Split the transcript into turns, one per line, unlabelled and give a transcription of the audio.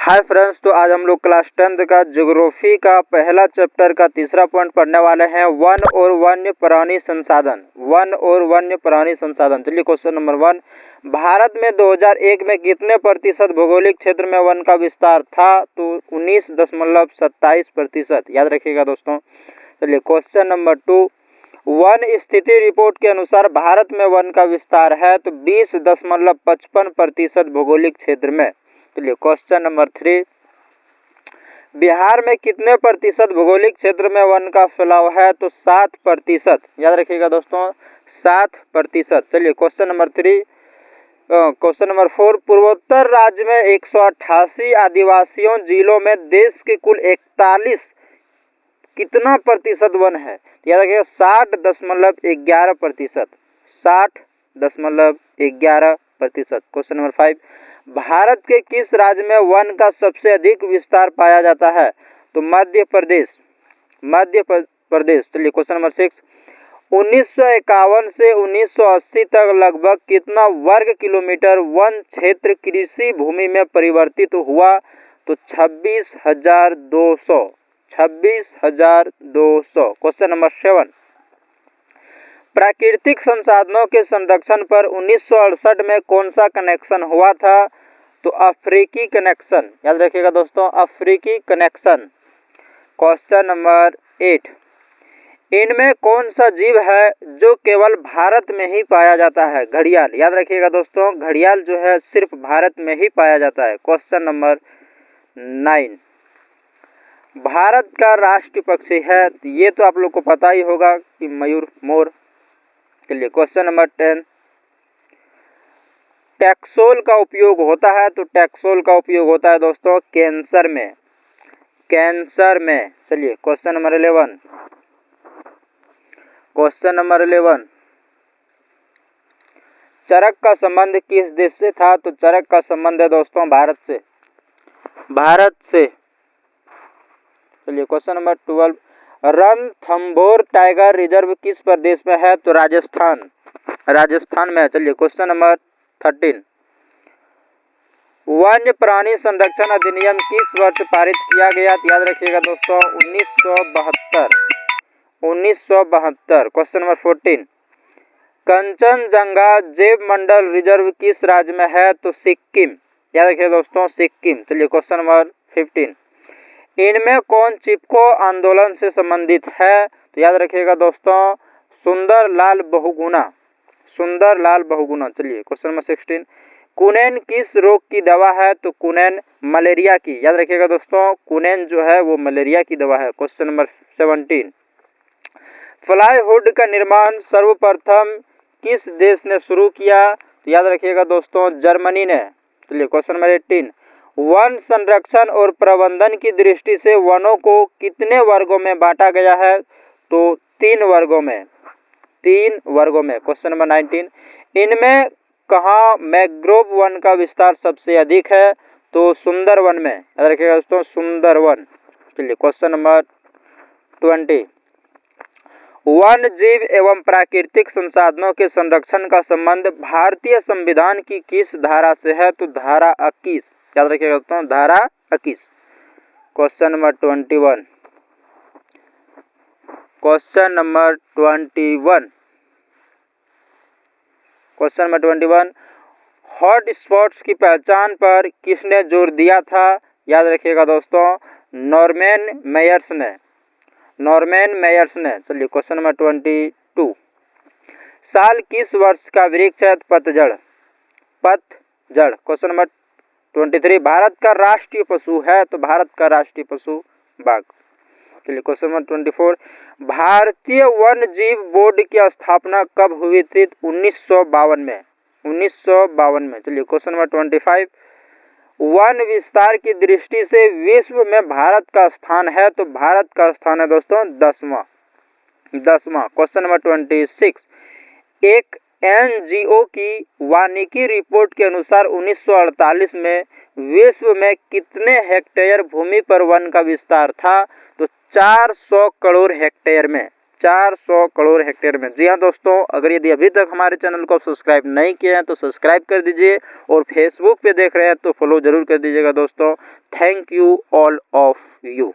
Hi friends, तो आज हम लोग क्लास 10th का ज्योग्राफी का पहला चैप्टर का तीसरा पॉइंट पढ़ने वाले हैं। वन और वन्य प्राणी संसाधन। वन और वन्य प्राणी संसाधन। चलिए क्वेश्चन नंबर 1, भारत में 2001 में कितने प्रतिशत भौगोलिक क्षेत्र में वन का विस्तार था? तो 19.27%। याद रखिएगा दोस्तों। चलिए क्वेश्चन नंबर 2, वन स्थिति रिपोर्ट के अनुसार भारत में वन का विस्तार है तो 20.55% भौगोलिक क्षेत्र में। चलिए क्वेश्चन नंबर 3, बिहार में कितने प्रतिशत भौगोलिक क्षेत्र में वन का फैलाव है? तो 7%। याद रखिएगा दोस्तों, 7%। चलिए क्वेश्चन नंबर 4, पूर्वोत्तर राज्य में 188 आदिवासियों जिलों में देश के कुल 41 कितना प्रतिशत वन है? याद रखिएगा 60.11%। 60.11%। क्वेश्चन नंबर 5, भारत के किस राज्य में वन का सबसे अधिक विस्तार पाया जाता है? तो मध्य प्रदेश। मध्य प्रदेश। चलिए क्वेश्चन नंबर 6, 1951 से 1980 तक लगभग कितना वर्ग किलोमीटर वन क्षेत्र कृषि भूमि में परिवर्तित हुआ? तो 26,200। 26,200। क्वेश्चन नंबर 7, प्राकृतिक संसाधनों के संरक्षण पर 1968 में कौन सा कनेक्शन हुआ था? तो अफ्रीकी कनेक्शन। याद रखिएगा दोस्तों, अफ्रीकी कनेक्शन। क्वेश्चन नंबर 8, इनमें कौन सा जीव है जो केवल भारत में ही पाया जाता है? घड़ियाल। याद रखिएगा दोस्तों, घड़ियाल जो है सिर्फ भारत में ही पाया जाता है। क्वेश्चन नंबर 9, भारत का राष्ट्रीय पक्षी है, तो ये तो आप लोग को पता ही होगा कि मयूर, मोर। चलिए क्वेश्चन नंबर 10, टैक्सोल का उपयोग होता है? तो टैक्सोल का उपयोग होता है दोस्तों कैंसर में। कैंसर में। चलिए क्वेश्चन नंबर 11, क्वेश्चन नंबर 11, चरक का संबंध किस देश से था? तो चरक का संबंध है दोस्तों भारत से। भारत से। चलिए question number 12, Ranthambore tiger reserve किस प्रदेश में है? तो राजस्थान। राजस्थान में। चलिए क्वेश्चन नंबर 13, वन्य प्राणी संरक्षण अधिनियम किस वर्ष पारित किया गया? याद रखिएगा दोस्तों 1972। 1972। क्वेश्चन नंबर 14, कंचनजंगा जैव मंडल रिजर्व किस राज्य में है? तो सिक्किम। याद रखिएगा दोस्तों, सिक्किम। चलिए क्वेश्चन नंबर 15, इनमें कौन चिपको आंदोलन से संबंधित है? तो याद रखिएगा दोस्तों सुंदरलाल बहुगुणा। सुंदरलाल बहुगुणा। चलिए क्वेश्चन नंबर 16, कुनैन किस रोग की दवा है? तो कुनैन मलेरिया की। याद रखिएगा दोस्तों, कुनैन जो है वो मलेरिया की दवा है। क्वेश्चन नंबर 17, फ्लाईवुड का निर्माण सर्वप्रथम किस देश ने शुरू किया? तो याद रखिएगा दोस्तों जर्मनी ने। चलिए क्वेश्चन नंबर 18, वन संरक्षण और प्रबंधन की दृष्टि से वनों को कितने वर्गों में बांटा गया है? तो 3 वर्गों में। 3 वर्गों में। क्वेश्चन नंबर 19, इनमें कहाँ मैंग्रोव वन का विस्तार सबसे अधिक है? तो सुंदरवन में। याद रखिएगा दोस्तों सुंदरवन। चलिए क्वेश्चन नंबर 20, वन जीव एवं प्राकृतिक संसाधनों के संरक्षण का संबंध भारतीय संविधान की किस धारा से है? तो धारा 21। याद रखिएगा दोस्तों धारा 21। Question number 21, question number 21, question number 21, hot spots की पहचान पर किसने जोर दिया था? याद रखिएगा दोस्तों नॉर्मन मेयर्स ने। नॉर्मन मेयर्स ने। चलिए क्वेश्चन नंबर 22, साल किस वर्ष का वृक्ष है? पतझड़। पतझड़। क्वेश्चन नंबर 23, भारत का राष्ट्रीय पशु है? तो भारत का राष्ट्रीय पशु बाघ। चलिए क्वेश्चन नंबर 24, भारतीय वन जीव बोर्ड की स्थापना कब हुई थी? 1952 में। 1952 में। चलिए क्वेश्चन नंबर 25, वन विस्तार की दृष्टि से विश्व में भारत का स्थान है? तो भारत का स्थान है दोस्तों 10वां। 10वां। क्वेश्चन नंबर 26, एक एनजीओ की वानिकी रिपोर्ट के अनुसार 1948 में विश्व में कितने हेक्टेयर भूमि पर वन का विस्तार था? तो 400 करोड़ हेक्टेयर में। 400 करोड़ हेक्टेयर में। जी हाँ दोस्तों, अगर यदि अभी तक हमारे चैनल को सब्सक्राइब नहीं किया है तो सब्सक्राइब कर दीजिए और फेसबुक पे देख रहे हैं तो फॉलो जरूर कर दीजिएगा दोस्तों। Thank you all of you.